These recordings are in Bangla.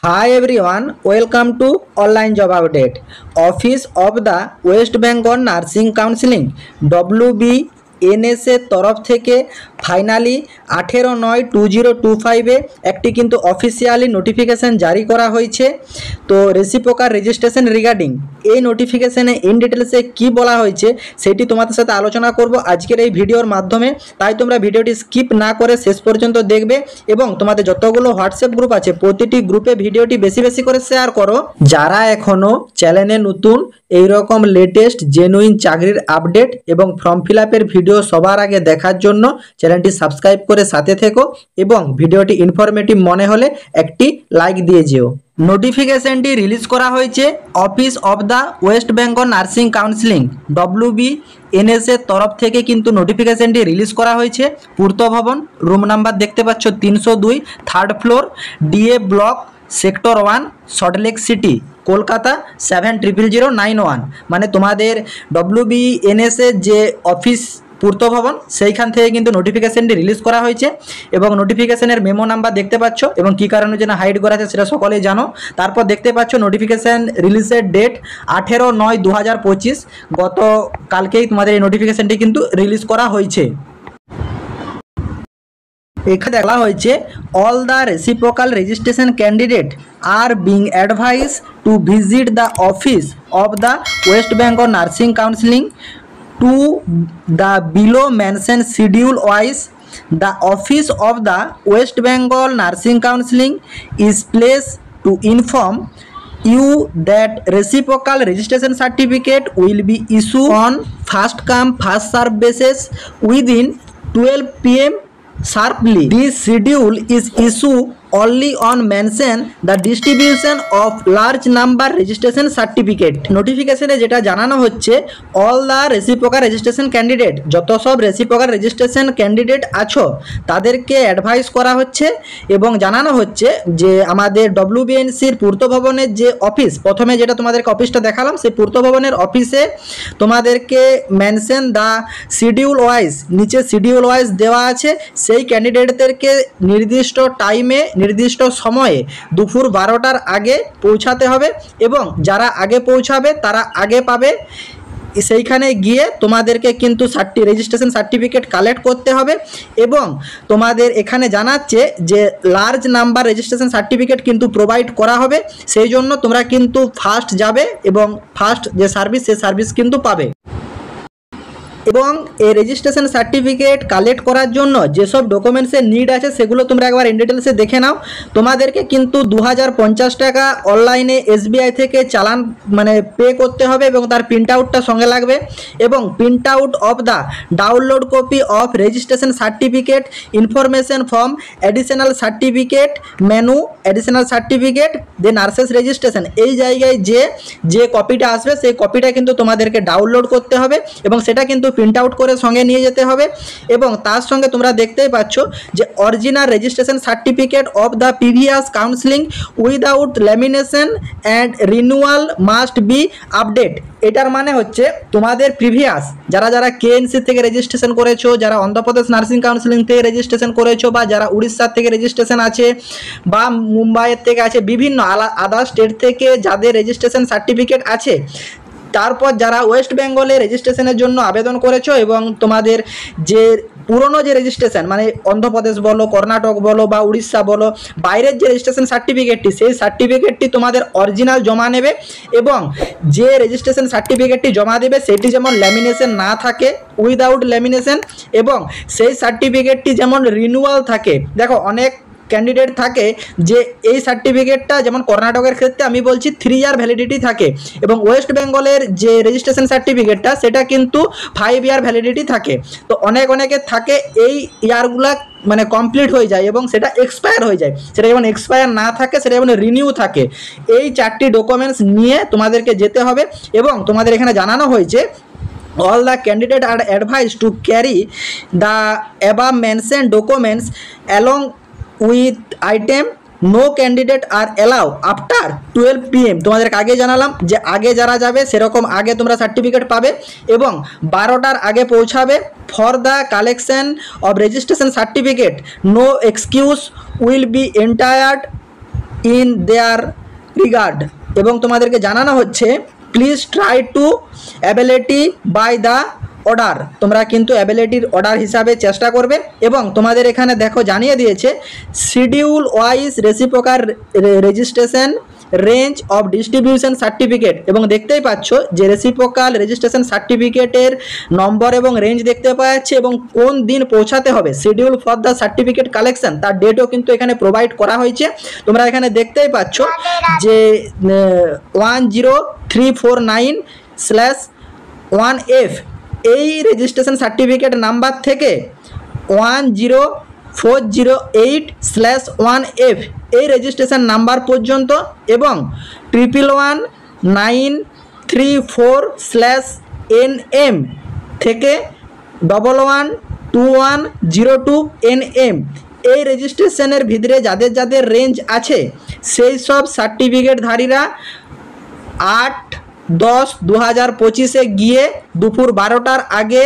Hi everyone, welcome to Online Job Update. Office of the West Bengal Nursing Counseling WBNS এর তরফ থেকে ফাইনালি 18/9/2025 একটি কিন্তু অফিসিয়ালি নোটিফিকেশন জারি করা হয়েছে। তো রেসিপ্রোকাল রেজিস্ট্রেশন রিগার্ডিং এই নোটিফিকেশনে ইন ডিটেলসে কি বলা হয়েছে সেটি তোমাদের সাথে আলোচনা করব আজকের এই ভিডিওর মাধ্যমে। তাই তোমরা ভিডিওটি স্কিপ না করে শেষ পর্যন্ত দেখবে এবং তোমাদের যতগুলো হোয়াটসঅ্যাপ গ্রুপ আছে প্রতিটি গ্রুপে ভিডিওটি বেশি বেশি করে শেয়ার করো। যারা এখনো চ্যানেলে নতুন এই রকম লেটেস্ট জেনুইন চাকরির আপডেট এবং ফর্ম ফিল আপের ভিডিও সবার আগে দেখার জন্য চ্যানেলটি সাবস্ক্রাইব করে সাথে থেকো এবং ভিডিওটি ইনফরমেটিভ মনে হলে একটি লাইক দিয়ে যেও। নোটিফিকেশনটি রিলিজ করা হয়েছে office of the West Bengal nursing counselling WBNS এর তরফ থেকে কিন্তু নোটিফিকেশনটি রিলিজ করা হয়েছে। পূর্ত ভবন, রুম নাম্বার দেখতে পাচ্ছ 302, third floor, DA block, sector 1, Salt Lake city, Kolkata 700091। মানে তোমাদের WBNS এর যে অফিস পূর্ত ভবন সেইখান থেকে কিন্তু নোটিফিকেশনটি রিলিজ করা হয়েছে এবং নোটিফিকেশনের মেমো নাম্বার দেখতে পাচ্ছ এবং কী কারণে যেন হাইড করা আছে সেটা সকলেই জানো। তারপর দেখতে পাচ্ছ নোটিফিকেশন রিলিজের ডেট 18/9/2025, গত কালকেই তোমাদের এই নোটিফিকেশনটি কিন্তু রিলিজ করা হয়েছে। এখানে বলা হয়েছে all the reciprocal registration candidate are being advice to visit the office of the West Bengal nursing counselling to the below mentioned schedule wise. The office of the West Bengal Nursing Counseling is placed to inform you that reciprocal registration certificate will be issued on first come first served basis within 12 p.m. sharply. This schedule is issued only on mention the distribution of large number registration certificate. নোটিফিকেশনে যেটা জানানো হচ্ছে all the reciprocal registration candidate, যত সব রেসিপ্রোকাল রেজিস্ট্রেশন ক্যান্ডিডেট আছো তাদেরকে অ্যাডভাইস করা হচ্ছে এবং জানানো হচ্ছে যে আমাদের WBNCর পূর্ত ভবনের যে অফিস, প্রথমে যেটা তোমাদেরকে অফিসটা দেখালাম সেই পূর্ত ভবনের অফিসে তোমাদেরকে মেনশন দ্য শিডিউল ওয়াইজ, নিচে শিডিউল ওয়াইজ দেওয়া আছে, সেই ক্যান্ডিডেটদেরকে নির্দিষ্ট টাইমে নির্দিষ্ট সময়ে দুপুর 12টার আগে পৌঁছাতে হবে এবং যারা আগে পৌঁছাবে তারা আগে পাবে। সেইখানে গিয়ে তোমাদেরকে কিন্তু রেজিস্ট্রেশন সার্টিফিকেট কালেক্ট করতে হবে এবং তোমাদের এখানে জানাচ্ছে যে লার্জ নাম্বার রেজিস্ট্রেশন সার্টিফিকেট কিন্তু প্রোভাইড করা হবে। সেই জন্য তোমরা কিন্তু ফার্স্ট যাবে এবং ফার্স্ট যে সার্ভিস সেই সার্ভিস কিন্তু পাবে। এবং এই রেজিস্ট্রেশন সার্টিফিকেট কালেক্ট করার জন্য যেসব ডকুমেন্টসের নিড আছে সেগুলো তোমরা একবার ইন ডিটেলসে দেখে নাও। তোমাদেরকে কিন্তু 2050 টাকা অনলাইনে SBI থেকে চালান মানে পে করতে হবে এবং তার প্রিন্ট আউটটা সঙ্গে লাগবে এবং print out of the download copy of registration certificate information form additional certificate menu additional certificate the nurses registration, এই জায়গায় যে কপিটা আসবে সেই কপিটা কিন্তু তোমাদেরকে ডাউনলোড করতে হবে এবং সেটা কিন্তু প্রিন্ট আউট করে সঙ্গে নিয়ে যেতে হবে। এবং তার সঙ্গে তোমরা দেখতেই পাচ্ছ যে original registration certificate of the previous counselling without lamination and renewal must be update. এটার মানে হচ্ছে তোমাদের প্রিভিয়াস যারা KNC থেকে রেজিস্ট্রেশন করেছো, যারা অন্ধ্রপ্রদেশ নার্সিং কাউন্সিলিং থেকে রেজিস্ট্রেশন করেছো বা যারা উড়িষ্যার থেকে রেজিস্ট্রেশন আছে বা মুম্বাইয়ের থেকে আছে, বিভিন্ন আদার স্টেট থেকে যাদের রেজিস্ট্রেশন সার্টিফিকেট আছে, তারপর যারা ওয়েস্ট বেঙ্গলে রেজিস্ট্রেশনের জন্য আবেদন করেছো এবং তোমাদের যে পুরনো যে রেজিস্ট্রেশন মানে অন্ধ্রপ্রদেশ বলো, কর্ণাটক বলো বা উড়িষ্যা বলো, বাইরের যে রেজিস্ট্রেশন সার্টিফিকেটটি সেই সার্টিফিকেটটি তোমাদের অরিজিনাল জমা নেবে এবং যে রেজিস্ট্রেশন সার্টিফিকেটটি জমা দেবে সেটি যেমন ল্যামিনেশন না থাকে, উইদাউট ল্যামিনেশন, এবং সেই সার্টিফিকেটটি যেমন রিনিউয়াল থাকে। দেখো অনেক ক্যান্ডিডেট থাকে যে এই সার্টিফিকেটটা, যেমন কর্ণাটকের ক্ষেত্রে আমি বলছি 3 ইয়ার ভ্যালিডিটি থাকে এবং ওয়েস্ট বেঙ্গলের যে রেজিস্ট্রেশন সার্টিফিকেটটা সেটা কিন্তু 5 ইয়ার ভ্যালিডিটি থাকে। তো অনেকের থাকে এই ইয়ারগুলা মানে কমপ্লিট হয়ে যায় এবং সেটা এক্সপায়ার হয়ে যায়, সেটা যেমন এক্সপায়ার না থাকে সেটা যেমন রিনিউ থাকে। এই 4টি ডকুমেন্টস নিয়ে তোমাদেরকে যেতে হবে এবং তোমাদের এখানে জানানো হয়েছে all the candidate are advised to carry the above mentioned documents along with item no candidate are allow after 12 PM। তোমাদেরকে আগে জানালাম যে আগে যারা যাবে সেরকম আগে তোমরা সার্টিফিকেট পাবে এবং 12টার আগে পৌঁছাবে। For the collection of registration certificate no excuse will be entertained in their regard, এবং তোমাদেরকে জানানো হচ্ছে please try to ability by the order, তোমরা কিন্তু অ্যাবিলিটির অর্ডার হিসাবে চেষ্টা করবে। এবং তোমাদের এখানে দেখো জানিয়ে দিয়েছে schedule wise reciprocal registration range of distribution certificate, এবং দেখতেই পাচ্ছ যে রেসিপ্রোকাল রেজিস্ট্রেশন সার্টিফিকেটের নম্বর এবং রেঞ্জ দেখতে পাওয়া যাচ্ছে এবং কোন দিন পৌঁছাতে হবে, schedule for the certificate collection, তার ডেটও কিন্তু এখানে প্রোভাইড করা হয়েছে। তোমরা এখানে দেখতেই পাচ্ছ যে 10349/1F এই রেজিস্ট্রেশন সার্টিফিকেট নাম্বার থেকে 10408/1F এই রেজিস্ট্রেশন নাম্বার পর্যন্ত এবং 11193/NM থেকে 112102NM এই রেজিস্ট্রেশনের ভিতরে যাদের যাদের রেঞ্জ আছে সেই সব সার্টিফিকেটধারীরা 8/10/2025 গিয়ে দুপুর 12টার আগে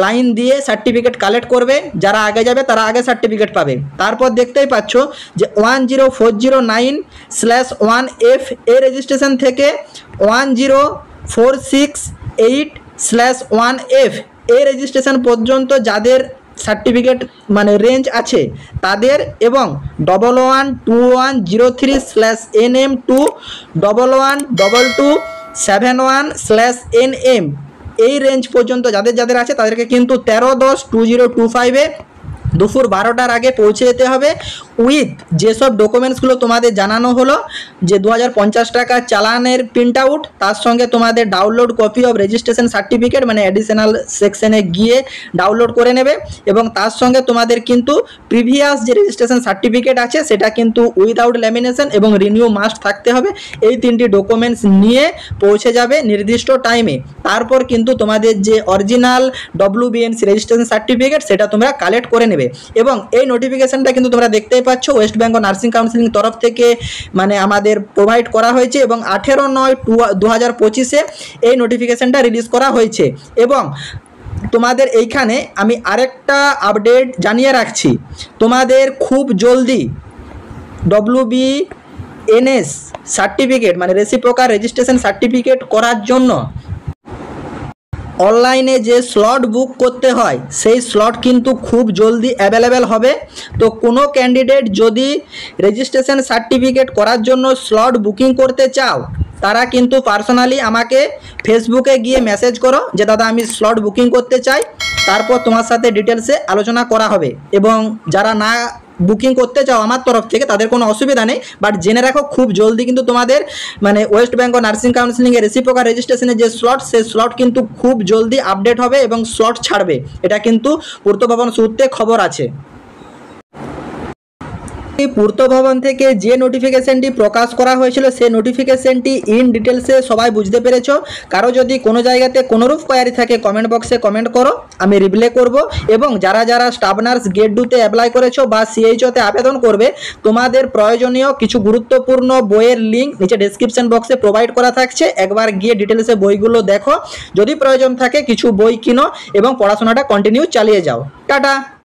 লাইন দিয়ে সার্টিফিকেট কালেক্ট করবে। যারা আগে যাবে তারা আগে সার্টিফিকেট পাবে। তারপর দেখতেই পাচ্ছ যে 10409/1F এই রেজিস্ট্রেশন থেকে 10468/1F এই রেজিস্ট্রেশন পর্যন্ত যাদের সার্টিফিকেট মানে রেঞ্জ আছে তাদের, এবং 112103/NM টু 112271/NM এই রেঞ্জ পর্যন্ত যাদের যাদের আছে তাদেরকে কিন্তু 13/10/2025 দুপুর 12টার আগে পৌঁছে যেতে হবে উইথ যেসব ডকুমেন্টসগুলো তোমাদের জানানো হলো, যে 2050 টাকা চালানের প্রিন্ট আউট, তার সঙ্গে তোমাদের download copy of registration certificate মানে অ্যাডিশনাল সেকশনে গিয়ে ডাউনলোড করে নেবে, এবং তার সঙ্গে তোমাদের কিন্তু প্রিভিয়াস যে রেজিস্ট্রেশন সার্টিফিকেট আছে সেটা কিন্তু উইদাউট ল্যামিনেশন এবং রিনিউ মাস্ট থাকতে হবে। এই তিনটি ডকুমেন্টস নিয়ে পৌঁছে যাবে নির্দিষ্ট টাইমে। তারপর কিন্তু তোমাদের যে অরিজিনাল WBNC রেজিস্ট্রেশন সার্টিফিকেট সেটা তোমরা কালেক্ট করে নেবে। এবং এই নোটিফিকেশনটা কিন্তু তোমরা দেখতেই পাচ্ছ ওয়েস্ট বেঙ্গল নার্সিং কাউন্সিলিং তরফ থেকে মানে আমাদের প্রোভাইড করা হয়েছে, এবং 18/9/2025 এই নোটিফিকেশনটা রিলিজ করা হয়েছে। এবং তোমাদের এইখানে আমি আরেকটা আপডেট জানিয়ে রাখছি, তোমাদের খুব জলদি WBNS সার্টিফিকেট মানে রেসিপ্রোকাল রেজিস্ট্রেশন সার্টিফিকেট করার জন্য অনলাইনে যে স্লট বুক করতে হয় সেই স্লট কিন্তু খুব জলদি অ্যাভেলেবেল হবে। তো কোনো ক্যান্ডিডেট যদি রেজিস্ট্রেশন সার্টিফিকেট করার জন্য স্লট বুকিং করতে চাও তারা কিন্তু পার্সোনালি আমাকে ফেসবুকে গিয়ে মেসেজ করো যে দাদা আমি স্লট বুকিং করতে চাই, তারপর তোমার সাথে ডিটেলসে আলোচনা করা হবে। এবং যারা না বুকিং করতে চাও আমার তরফ থেকে তাদের কোনো অসুবিধা নেই, বাট জেনে রাখো খুব জলদি কিন্তু তোমাদের মানে ওয়েস্ট বেঙ্গল নার্সিং কাউন্সিলিংয়ের রেসিপ্রোকাল রেজিস্ট্রেশনের যে স্লট সেই স্লট কিন্তু খুব জলদি আপডেট হবে এবং স্লট ছাড়বে, এটা কিন্তু পূর্ত ভবন সূত্রে খবর আছে। পূর্ত ভবন থেকে যে নোটিফিকেশনটি প্রকাশ করা হয়েছিল সেই নোটিফিকেশনটি ইন ডিটেলসে সবাই বুঝতে পেরেছ। কারো যদি কোনো জায়গাতে কোনোরূপ কোয়ারি থাকে কমেন্ট বক্সে কমেন্ট করো, আমি রিপ্লাই করব। এবং যারা যারা স্টাফ নার্স গ্রেড 2তে অ্যাপ্লাই করেছো বা CHOতে আবেদন করবে তোমাদের প্রয়োজনীয় কিছু গুরুত্বপূর্ণ বইয়ের লিঙ্ক নিচে ডেসক্রিপশন বক্সে প্রোভাইড করা থাকছে, একবার গিয়ে ডিটেলসে বইগুলো দেখো, যদি প্রয়োজন থাকে কিছু বই কিনো এবং পড়াশোনাটা কন্টিনিউ চালিয়ে যাও। টাটা।